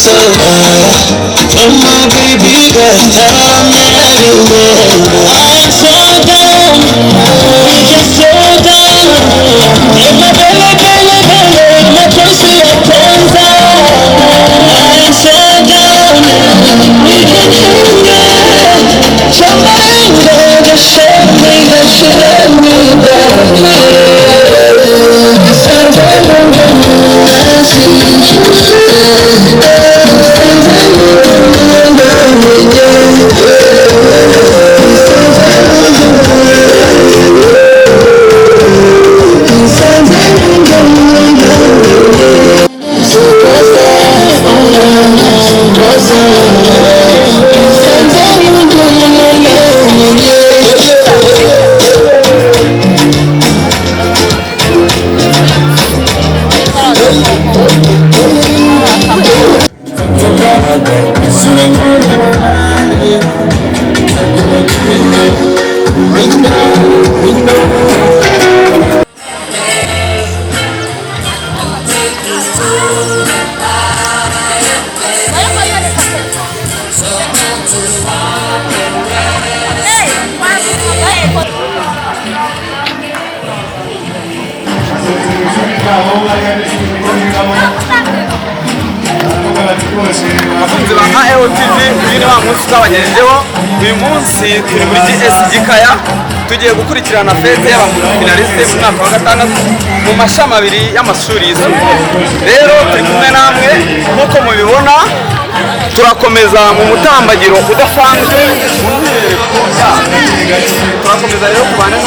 so from my baby girl, tell her I'm everywhere. I'm so down, we can slow down. And my belly, my pussy turns out. I'm so down, we can hang out. Somebody just show me that she let me down. abakunzi ba AEO TV uyu wa munsi twabagejejeho uyu munsi turi muri GS Gikaya tugiye gukurikirana fete y'abafinaliste mu mwaka wa gatandatu mu mashami abiri y'amashuri yisumbuye. Rero turi kumwe namwe nk'uko mubibona turakomeza mu mutambagiro udasanzwe, turakomeza rero kubana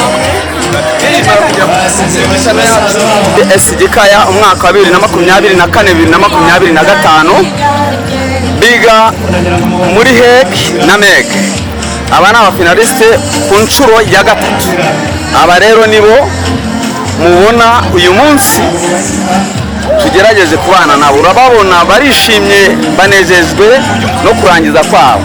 GS Gikaya umwaka wa 2024-2025 biga muri HEC na MEG. Aba ni abafinaliste ku nshuro ya gatatu. Aba rero nibo mubona uyu munsi tugerageze kubana nabo, urababona barishimye banezezwe no kurangiza kwabo.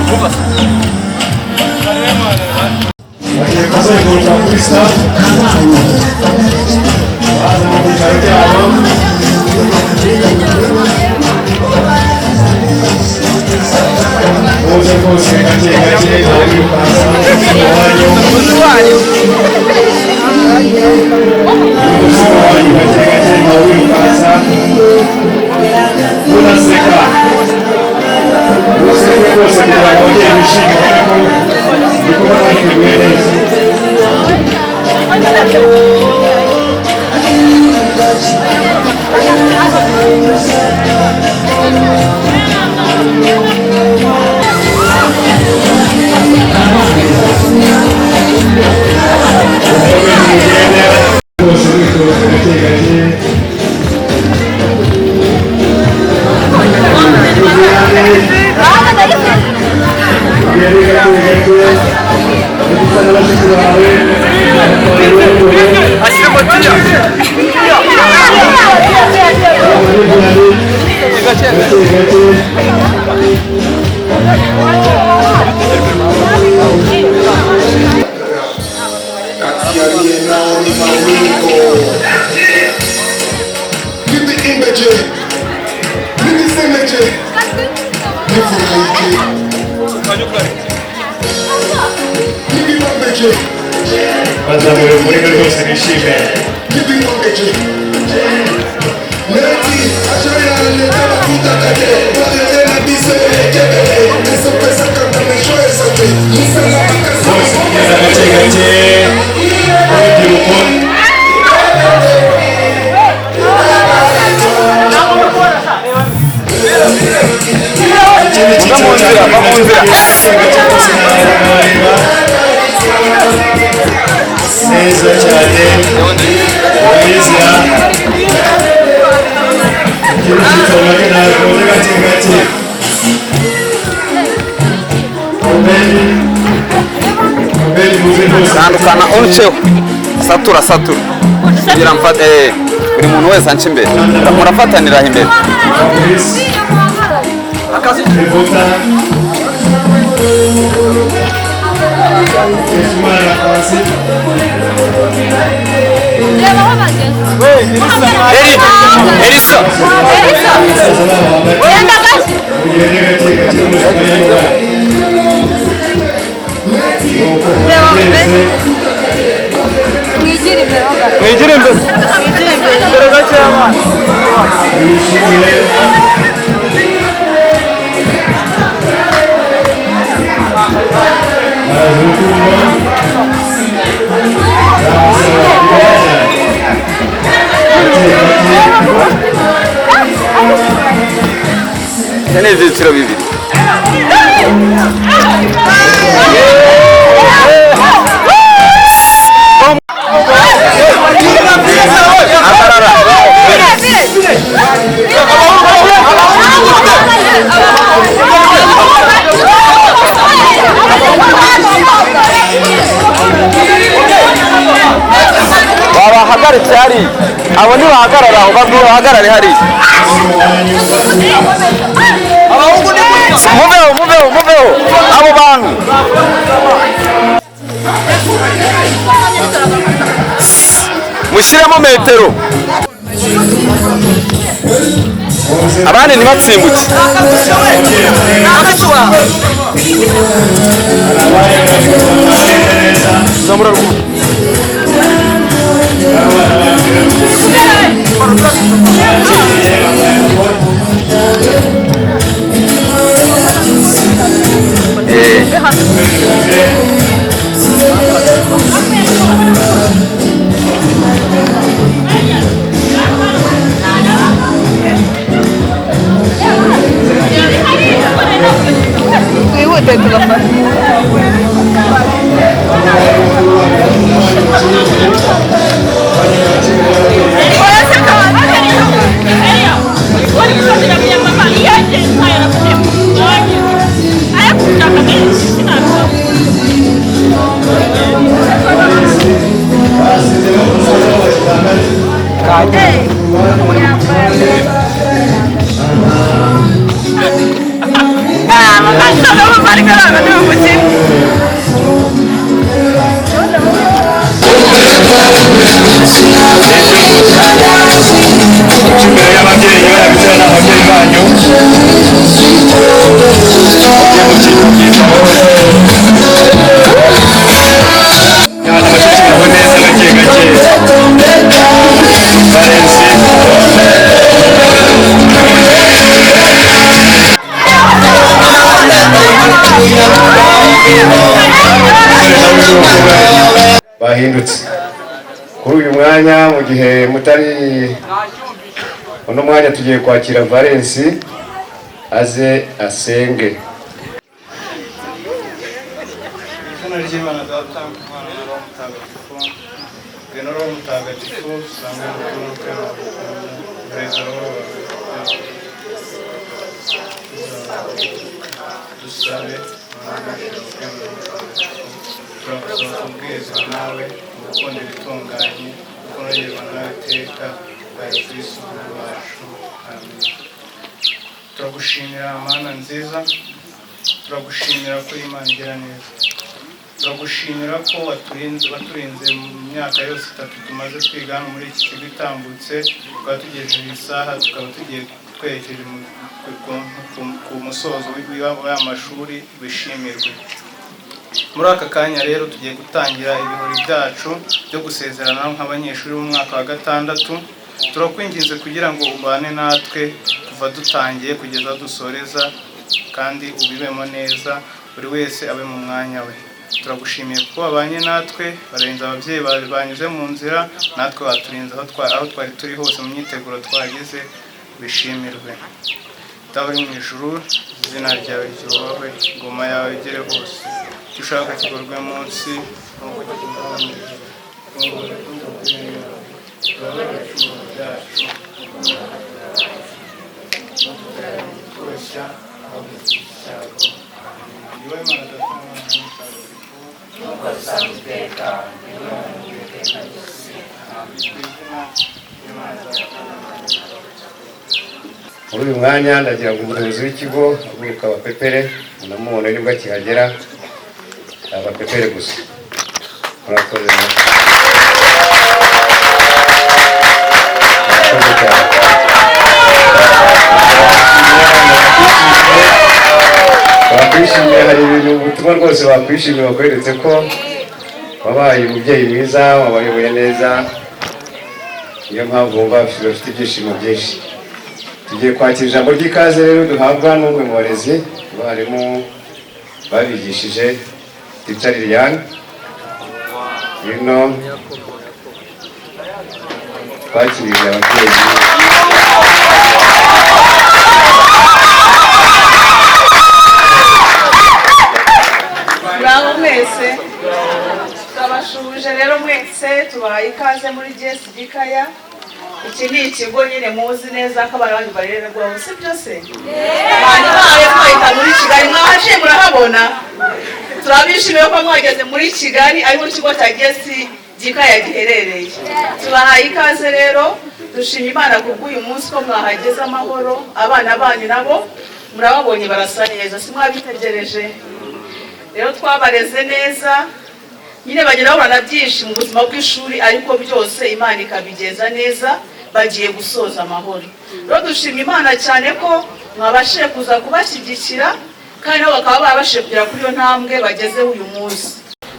Tandukana unceho satura kugira mfate buri muntu wese anca imbere murafatanira imbere akazi Elisa. Mwigire imbere. Dore gakeya mwana. Ini ibyiciro bibiri. Babahagaritse hari abo ntibahagarara aho bahagarare hari mubeho abo bantu mushyiremo metero abandi ntibatsimbuke. bahindutse kuri uyu mwanya mu gihe mutari uno mwanya tugiye kwakira Valens aze asenge. Turakuza nawe urukundo rutunganye ukonogerwa nawe iteka bari Kristo wacu. Turagushimira Mana nziza, turagushimira ko Imana igira neza, turagushimira ko waturinze mu myaka yose 3 tumaze twiga muri iki kigo itambutse, tukaba tugejeje iyi saha, tukaba tugiye twerekeje ku musozo w'amashuri wishimirwe. Muri aka kanya rero tugiye gutangira ibirori byacu byo gusezerana nk'abanyeshuri mu mwaka wa 6. Turakwinginze kugira ngo ubane natwe kuva dutangiye kugeza dusoreza, kandi ubibemo neza, buri wese abe mu mwanya we. Turagushimiye kuko wabanye natwe, barenze ababyeyi banyuze mu nzira, natwe waturinze aho twari turi hose mu myiteguro twagize, bishimirwe. Dawe mu ijuru, izina ryawe ryubahwe, ingoma yawe igere hose, icyo ushaka kikorwe munsi nk'uko gikorwa mu ijuru. Muri uyu mwanya ndagira ngo umuyobozi w'ikigo aguruka abapepere, munamubona nibwo akihagera, abapepere gusa. Murakoze. bakwishimiye, hari ibintu ubutumwa rwose bakwishimiye, bakweretse ko wabaye umubyeyi mwiza, wabayoboye neza, niyo mpamvu wumva bafite ibyishimo byinshi. Tugiye kwakira ijambo ry'ikaze rero duhabwa n'umwe mu barezi abarimu babigishije, Teacher Liliane. Bino twakiriye ababyeyi. Bravo mwese, turabashuje rero mwese, tubahaye ikaze muri GS Gikaya. Iki ni ikigo nyine muzi neza ko abandi barererwaho, si byo se? Abantu bawe mwahita muri Kigali, mwahaciye murahabona. Turabishimiye ko mwageze muri Kigali, ariho ikigo cya GS Gikaya giherereye. Tubahaye ikaze rero, dushima Imana kubw'uyu munsi ko mwahageze amahoro. Abana banyu nabo murababonye barasa neza, si mwabitegereje? Rero twabareze neza, nyine bagenda babona byinshi mu buzima bw'ishuri, ariko byose Imana ikabigeza neza, bagiye gusoza amahoro. Rero dushima Imana cyane ko mwabashije kuza kubashyigikira, kandi nabo bakaba babashije kugera kuri iyo ntambwe bagezeho uyu munsi.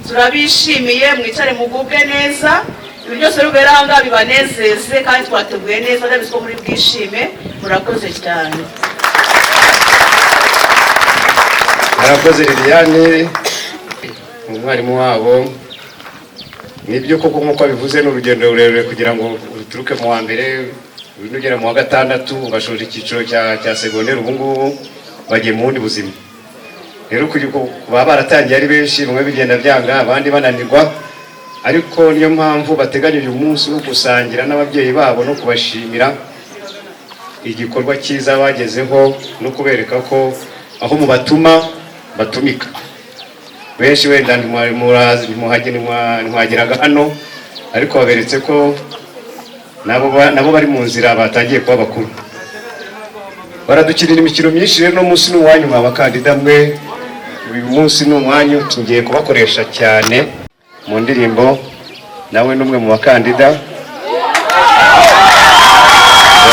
Turabishimiye, mwicare mugubwe neza, ibintu byose bibera aha ngaha bibanezeze, kandi twateguye neza, ndabizi ko muri bwishime. Murakoze cyane. Murakoze Liliane, umwarimu wabo. Nibyo koko nk'uko bivuze, n'urugendo rurerure kugira ngo uturuke mu wa mbere ugera mu wa gatandatu ugashoje icyiciro cya segonderi, ubu ngubu bagiye mu bundi buzima. Rero kuba baratangiye ari benshi, bamwe bigenda byanga, abandi bananirwa, ariko niyo mpamvu bateganyije umunsi wo gusangira n'ababyeyi babo no kubashimira igikorwa cyiza bagezeho, no kubereka ko aho mu batuma batumika. Benshi wenda ntimwageraga hano, ariko baberetse ko nabo bari mu nzira, batangiye kuba bakuru. Baradukinira imikino myinshi rero, no munsi n'umwanya mwa bakandida mwe. Uyu munsi n'umwanya tugiye kubakoresha cyane mu ndirimbo, nawe n'umwe mu bakandida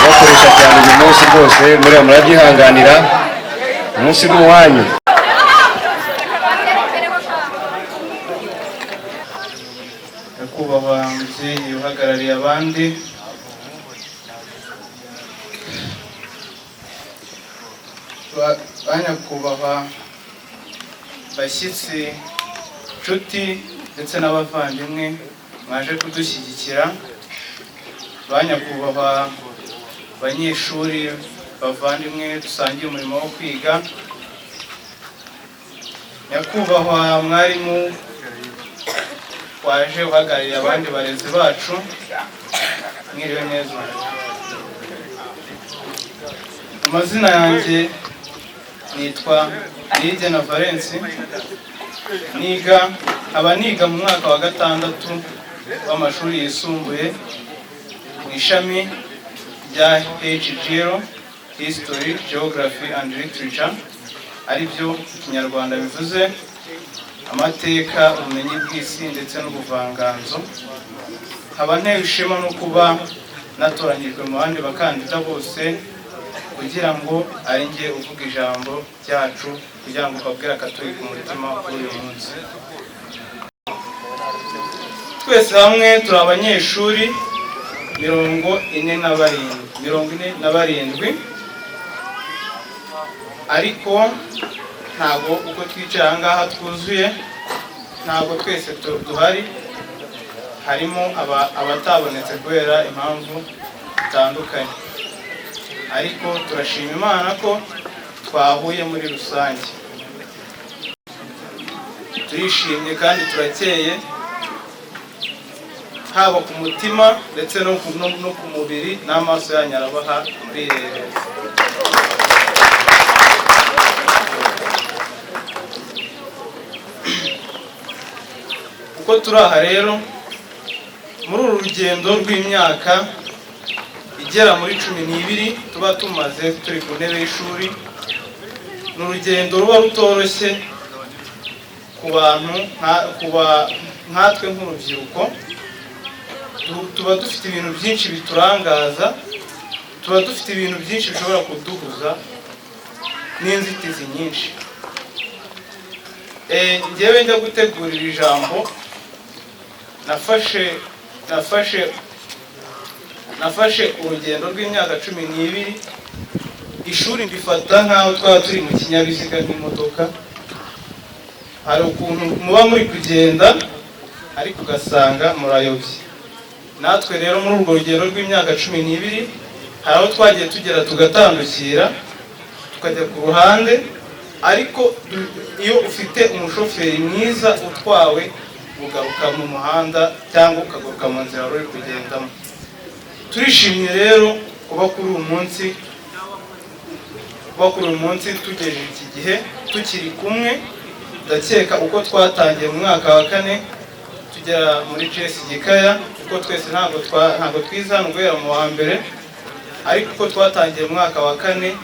bakoresha cyane uyu munsi rwose, murabyihanganira, umunsi n'umwanya. Nyakubahwa mubyeyi uhagarariye abandi, ba nyakubahwa bashyitsi, nshuti ndetse n'abavandimwe mwaje kudushyigikira, ba nyakubahwa banyeshuri, bavandimwe dusangiye umurimo wo kwiga, nyakubahwa mwarimu waje uhagarariye abandi barezi bacu, mwiriwe neza. Amazina yanjye nitwa Niyigena Valence, niga mu mwaka wa gatandatu w'amashuri yisumbuye mu ishami rya HGL, History, Geography and Literature, aribyo Ikinyarwanda bivuze amateka, ubumenyi bw'isi ndetse n'ubuvanganzo. Nkaba ntewe ishema no kuba natoranyijwe mu bandi bakandida bose, kugira ngo ari njye uvuga ijambo ryacu, kugira ngo ukabwira akaturi ku mutima kuri uyu munsi. Twese hamwe turi abanyeshuri 47, ariko ntabwo uko twicaye aha ngaha twuzuye, ntabwo twese duhari, harimo abatabonetse kubera impamvu zitandukanye, ariko turashima Imana ko twahuye muri rusange. Turishimye kandi turakeye, haba ku mutima ndetse no ku mubiri, n'amaso yanyu arabaha muri rero. Uko turi aha rero muri uru rugendo rw'imyaka igera muri 12 tuba tumaze turi ku ntebe y'ishuri, ni urugendo ruba rutoroshye ku bantu nkatwe nk'urubyiruko, tuba dufite ibintu byinshi biturangaza, tuba dufite ibintu byinshi bishobora kuduhuza n'inzitizi nyinshi. Njyewe njya gutegurira ijambo nafashe urugendo rw'imyaka 12. Ishuri ndifata nkaho twaba turi mu kinyabiziga nk'imodoka. Hari ukuntu muba muri kugenda ariko ugasanga murayobye. Natwe rero muri urwo rugendo rw'imyaka 12 hari aho twagiye tugera tugatandukira tukajya ku ruhande, ariko iyo ufite umushoferi mwiza utwawe ugaruka mu muhanda cyangwa ukagaruka mu nzira uri kugendamo. Turishimye rero kuba kuri uyu munsi tugejeje iki gihe tukiri kumwe. Ndakeka uko twatangiye mu mwaka wa 4 tugera muri JSG Kaya, kuko twese ntabwo twiza hano guhera mu wa mbere, ariko uko twatangiye mu mwaka wa 4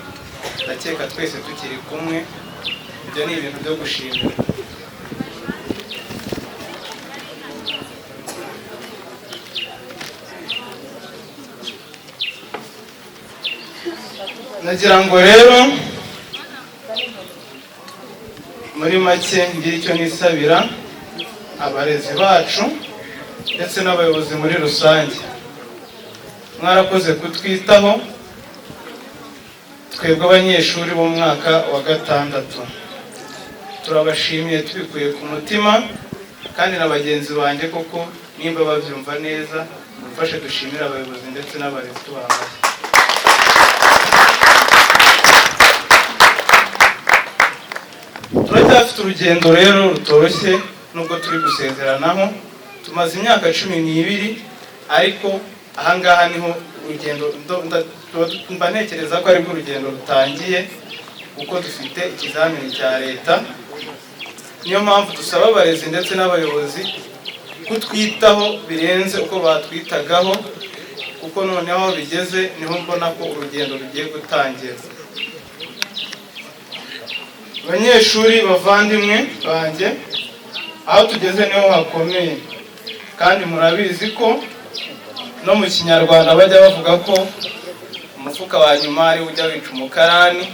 ndakeka twese tukiri kumwe. Ibyo ni ibintu byo gushimira. Nagira ngo rero muri make ngire icyo nisabira abarezi bacu ndetse n'abayobozi muri rusange. Mwarakoze kutwitaho twebwe abanyeshuri bo mu mwaka wa 6. Turabashimiye tubikuye ku mutima, kandi na bagenzi banjye koko nimba babyumva neza mufashe dushimira abayobozi ndetse n'abarezi tubambaye. Turacyafite urugendo rero rutoroshye nubwo turi gusezeranaho. Tumaze imyaka 12, ariko ahangaha niho urugendo mba ntekereza ko aribwo urugendo rutangiye, kuko dufite ikizamini cya leta. Niyo mpamvu dusaba abarezi ndetse n'abayobozi kutwitaho birenze uko batwitagaho, kuko noneho bigeze niho mbona ko urugendo rugiye gutangira. Abanyeshuri bavandimwe banjye, aho tugeze niho hakomeye, kandi murabizi ko no mu Kinyarwanda bajya bavuga ko umufuka wa nyuma ari ujya wica umukarani.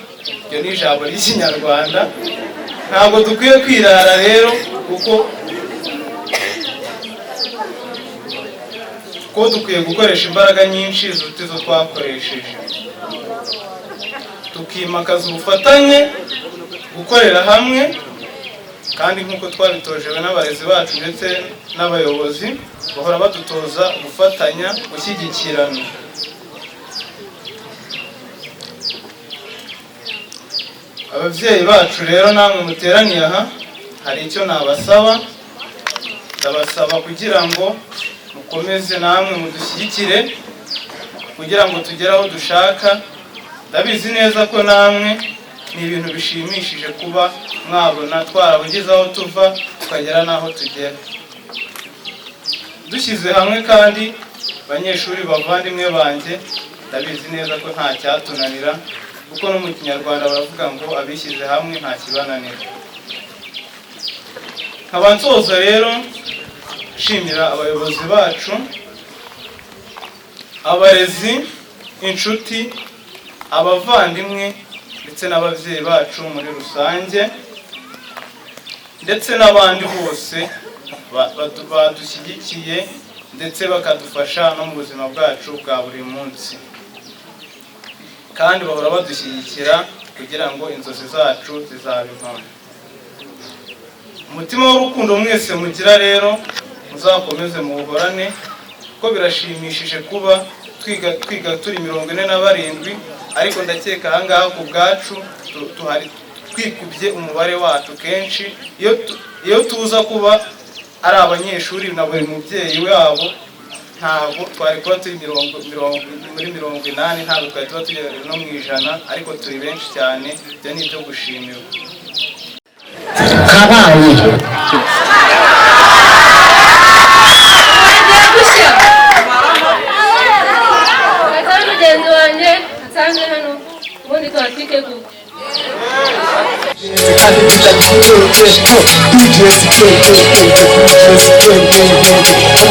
Ibyo ni ijambo ry'Ikinyarwanda. Ntabwo dukwiye kwirara rero, kuko dukwiye gukoresha imbaraga nyinshi ziruta izo twakoresheje, tukimakaza ubufatanye, gukorera hamwe, kandi nk'uko twabitojejwe n'abarezi bacu ndetse n'abayobozi bahora badutoza gufatanya, gushyigikirana. Ababyeyi bacu rero namwe muteraniye aha, hari icyo nabasaba. Ndabasaba kugira ngo mukomeze namwe mudushyigikire kugira ngo tugere aho dushaka. Ndabizi neza ko namwe ni ibintu bishimishije kuba mwabona twarabugeze aho tuva tukagera n'aho tugera. Dushyize hamwe kandi abanyeshuri bavandimwe banjye, ndabizi neza ko nta cyatunanira, kuko no mu Kinyarwanda baravuga ngo abishyize hamwe nta kibananira. Nkaba nsoza rero nshimira abayobozi bacu, abarezi, inshuti, abavandimwe ndetse n'ababyeyi bacu muri rusange, ndetse n'abandi bose badushyigikiye ndetse bakadufasha no mu buzima bwacu bwa buri munsi, kandi bahora badushyigikira kugira ngo inzozi zacu zizabe impamo. Umutima w'urukundo mwese mugira rero muzakomeze muwuhorane, kuko birashimishije kuba twiga turi 47, ariko ndakeka ahangaha ku bwacu tuhari twikubye umubare wacu kenshi. Iyo tuza kuba ari abanyeshuri na buri mubyeyi wabo, ntabwo twari kuba turi muri 80, ntabwo twari tuba tugera no mu 100, ariko turi benshi cyane. Ibyo ni ibyo gushimira. Kandi Jesse Gang, Jesse Gang,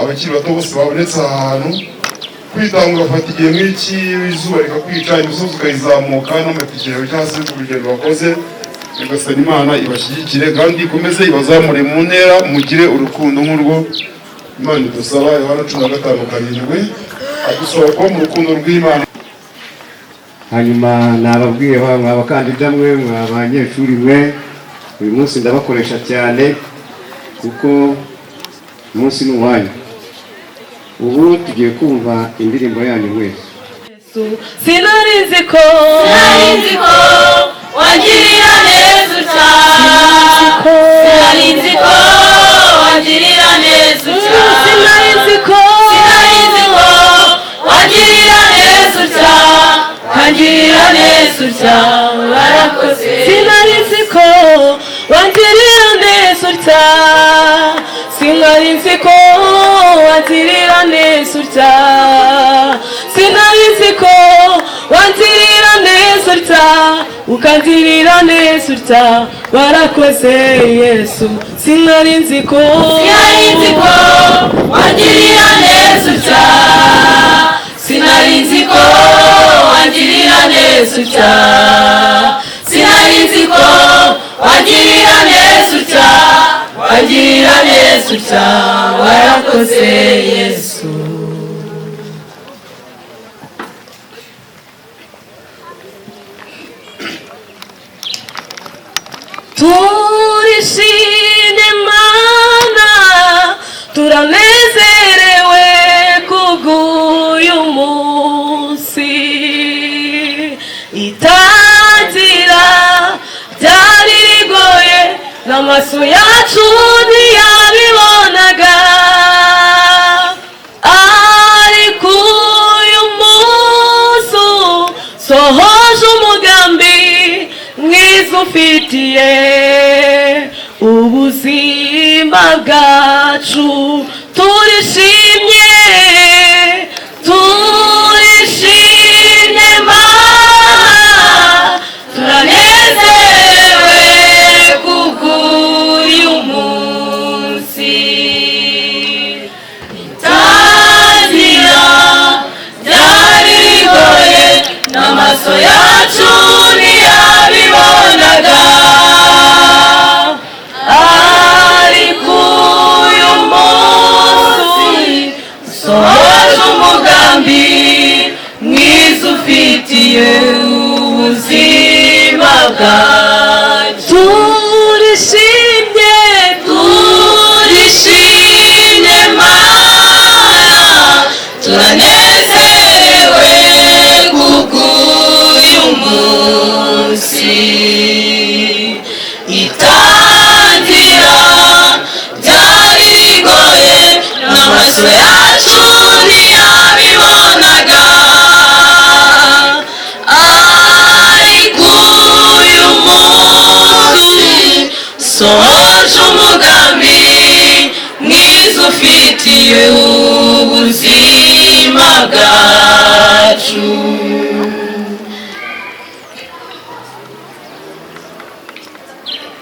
abakiri bato bose babonetse ahantu kwitanga ugafata igihe nk'iki izuba rikakwica imisozi ukayizamuka n'amatike yawe cyangwa se urugendo wakoze nyagasani Imana ibashyigikire kandi ikomeze ibazamure mu ntera mugire urukundo nk'urwo Imana idusaba. Yohana 15:7 adusaba kuba mu rukundo rw'Imana. hanyuma nababwiye abakandida mwe abanyeshuri mwe uyu munsi ndabakoresha cyane kuko umunsi ni uwanyu. Ubu tugiye kumva indirimbo yanyu mwese. Sinarinzi ko wagirira neza cyane, sinarinzi ko wagirira neza cyane, sinarinzi ko wagirira neza cyane, wagirira neza cyane, barakoze. Sinarinzi ko wagirira neza cyane, sinarinzi ko wagirira neza cyane, sinarinzi ko wagirira neza cyane, ukagirira neza cyane, barakoze Yesu. Sinarinzi ko wagirira neza cyane, sinarinzi ko wagirira neza cyane, sinarinzi ko wagirira neza cyane, wagirira neza cyane, warakoze Yesu. Turishimye Mana, turanezerewe kubw'uyu munsi, itangira ryari rigoye n'amaso yacu ntiyabibonaga, ariko uyu munsi sohoje umugambi mwiza ufitiye ubuzima bwacu. Turishimye Mana, turanezerewe kubw'uyu munsi, itangira ryari rigoye bwacu.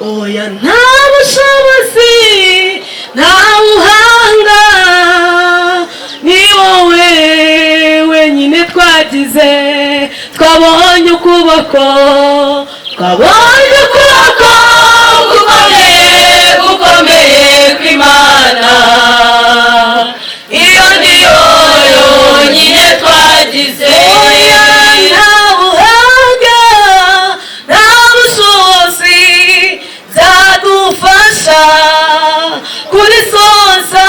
Oya nta bushobozi nta buhanga, ni wowe wenyine twagize, twabonye ukuboko gukomeye kw'Imana, iyo niyo yonyine twagize. Oya nta buhanga nta bushobozi zadufasha kurisoza,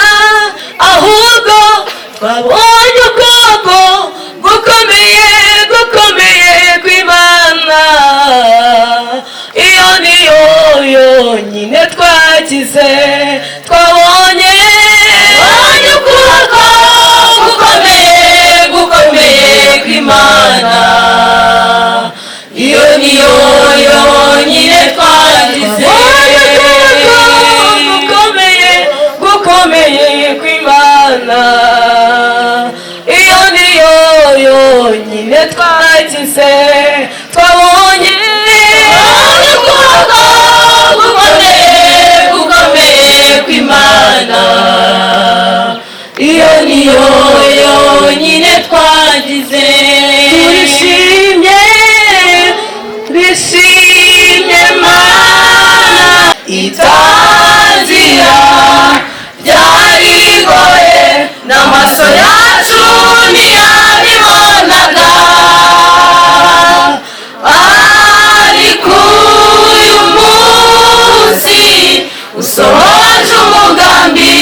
ahubwo twabonye ukuboko gukomeye kw'Imana, iyo niyo yonyine twagize, twabonye ukuboko gukomeye kw'Imana, iyo niyo yonyine twagize, gukomeye kw'Imana, iyo niyo yonyine twagize, twabonye ukuboko gukomeye kw'Imana, iyo niyo yonyine twagize. Turishimye Mana, itangira byarigoye, n'amaso yacu ntiyabibonaga, ariko uyu munsi usohoje umugambi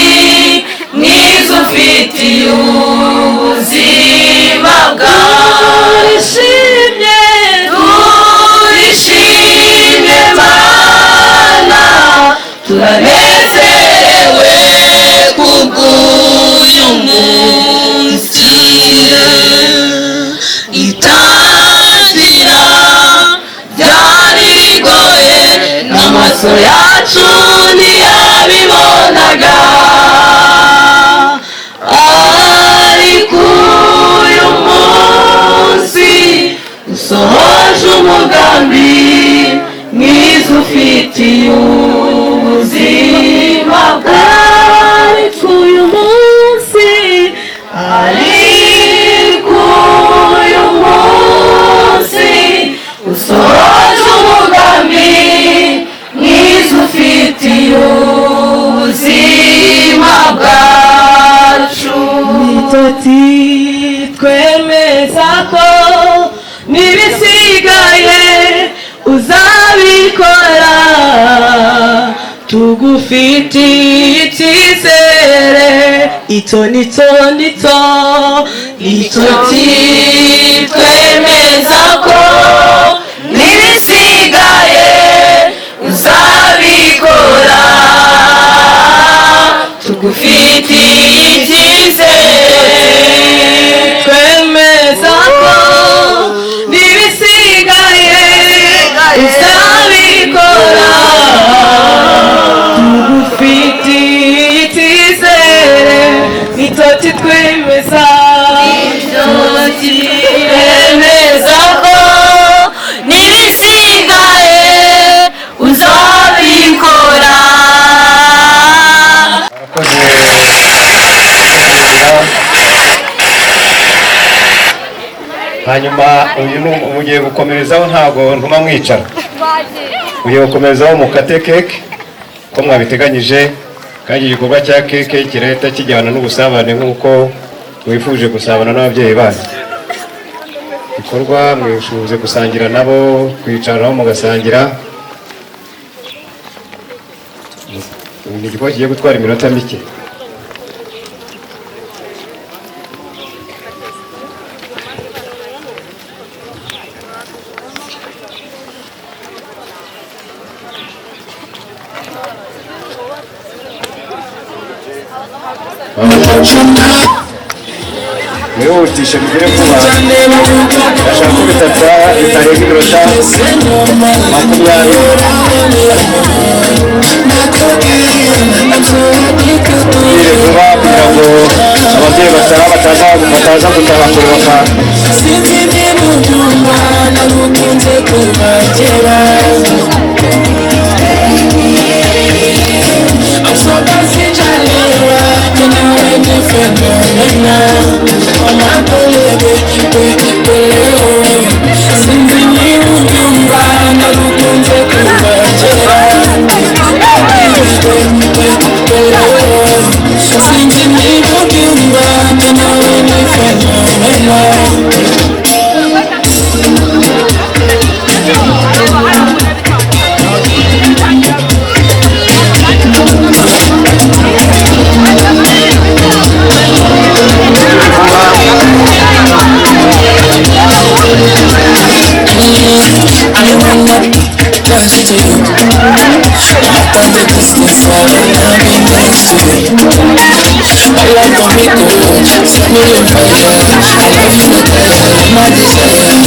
mwiza ufitiye ubuzima bwawe. Turishimye Mana, turanezerewe kubw'uyu munsi, itangira byarigoye, n'amaso yacu ntiyabibonaga, ariko uyu munsi usohoje umugambi mwiza ufitiye ubuzima bwawe. Ariko uyu munsi usohoje umugambi mwiza ufitiye ubuzima bwacu. Nitoti twemeza ko n'ibisigaye uzabikora, tugufitiye icyizere, ito twemeza ko n'ibisigaye uzabikora, tugufitiye icyizere, twemeza ko n'ibisigaye uzabikora, tugufitiye icyizere, nitoti twemeza ko n'ibisigaye uzabikora. hanyuma uyu mugiye gukomerezaho, ntabwo ntuma mwicara, ugiye gukomerezaho mukate keke ko mwabiteganyije, kandi igikorwa cya keke kirahita kijyana n'ubusabane nk'uko mwifuje gusabana n'ababyeyi banyu. Igikorwa mwifuje gusangira nabo, kwicaraho mugasangira. Ni igikorwa kigiye gutwara iminota mike. mwihutishe mugire vuba, ndashaka ko bitarenga iminota 20. Mugire vuba kugira ngo ababyeyi bataza gutaha kureba sinzi niba ubyumva nagukunze kubagera I'm so passenger lewa Kena wene fenomena Oma kolebe sinzi niba ubyumva nagukunze kubagera sinzi niba ubyumva Kena wene fenomena I wanna close to you. Not on the distance, I wanna be next to you. All I can be good, set me on fire. I love you, my desire.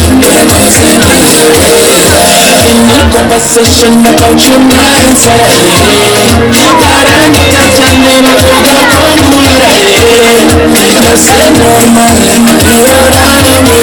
Any conversation about you, my anxiety. But I need to tell me my brother, come on, you say normal, you're not me.